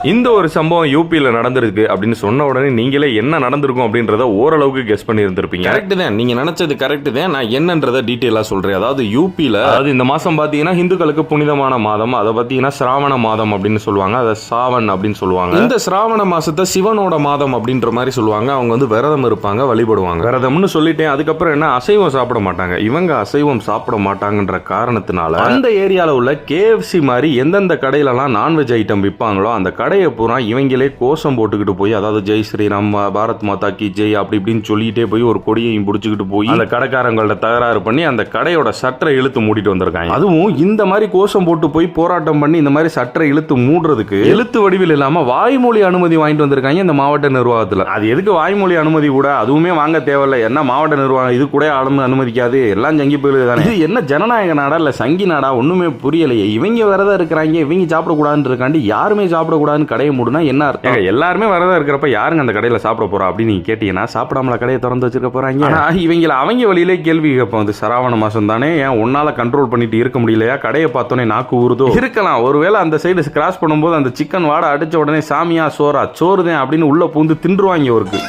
இந்த ஒரு சம்பவம் யூபியில் நடந்திருக்கு அப்படின்னு சொன்ன உடனே நீங்களே என்ன நடந்திருக்கும் அப்படின்றத ஓரளவுக்கு கெஸ் பண்ணி இருந்திருப்பீங்க. கரெக்ட் தான், நீங்க நினைச்சது கரெக்ட் தான். நான் என்னன்றதை டீட்டெயிலா சொல்றேன். அதாவது யூபியில், அதாவது இந்த மாசம் பாத்தீங்கன்னா இந்துக்களுக்கு புனிதமான மாதம், அதை பாத்தீங்கன்னா சிராவண மாதம் அப்படின்னு சொல்லுவாங்க, அதை சாவன் அப்படின்னு சொல்லுவாங்க. இந்த சிராவண மாசத்தை சிவனோட மாதம் அப்படின்ற மாதிரி சொல்லுவாங்க. அவங்க வந்து விரதம் இருப்பாங்க, வழிபடுவாங்க. விரதம்னு சொல்லிட்டேன். அதுக்கப்புறம் என்ன, அசைவம் சாப்பிட மாட்டாங்க. இவங்க அசைவம் சாப்பிட மாட்டாங்கன்ற காரணத்தினால அந்த ஏரியால உள்ள KFC மாதிரி எந்தெந்த கடையிலலாம் நான்வெஜ் ஐட்டம் விற்பாங்களோ அந்த கடையை பூரா இவங்களே கோஷம் போட்டுக்கிட்டு போய், அதாவது ஜெய் ஸ்ரீராம், பாரத் மாதா கி ஜெய் அப்படி இப்படின்னு சொல்லிட்டே போய் ஒரு கொடியையும் பிடிச்சிக்கிட்டு போய் அந்த கடைக்காரங்களோட தகராறு பண்ணி அந்த கடையோட சட்டரை இழுத்து மூடிட்டு வந்திருக்காங்க. அதுவும் இந்த மாதிரி கோஷம் போட்டு போய் போராட்டம் பண்ணி இந்த மாதிரி சட்டரை இழுத்து மூடுறதுக்கு எழுத்து வடிவில் இல்லாம வாய்மொழி அனுமதி வாங்கிட்டு வந்திருக்காங்க இந்த மாவட்ட நிர்வாகத்தில். அது எதுக்கு வாய்மொழி அனுமதி கூட, அதுவுமே வாங்க தேவையில்லை. என்ன மாவட்ட நிர்வாகம் இது கூட அனுமதிக்காது, எல்லாம் சங்கி போயிடுது. இது என்ன ஜனநாயக நாடா இல்ல சங்கி நாடா ஒண்ணுமே புரியலையே. இவங்க விரதம் இருக்கிறாங்க, இவங்க சாப்பிடக்கூடாதுன்னு இருக்காண்டி யாருமே சாப்பிடக்கூடாதுன்னு கடையை மூடுனா என்ன அர்த்தம்? எல்லாருமே விரதம் இருக்கிறப்ப யாருங்க அந்த கடையில சாப்பிட போறா அப்படின்னு நீங்க கேட்டீங்கன்னா, சாப்பிடாமல கடையை திறந்து வச்சிருக்க போறாங்க. இவங்கள அவங்க வழியிலே கேள்வி கேட்போம். அது சராவண மாசம் தானே, ஏன் உன்னால கண்ட்ரோல் பண்ணிட்டு இருக்க முடியலையா? கடையை பார்த்தோன்னே நாக்கு ஊறுதோ இருக்கலாம். ஒருவேளை அந்த சைடு கிராஸ் பண்ணும்போது அந்த சிக்கன் வாடை அடிச்ச உடனே சாமியா சோறா சோறுதேன் அப்படின்னு உள்ள பூந்து தின்றுவாங்க ஒருக்கு.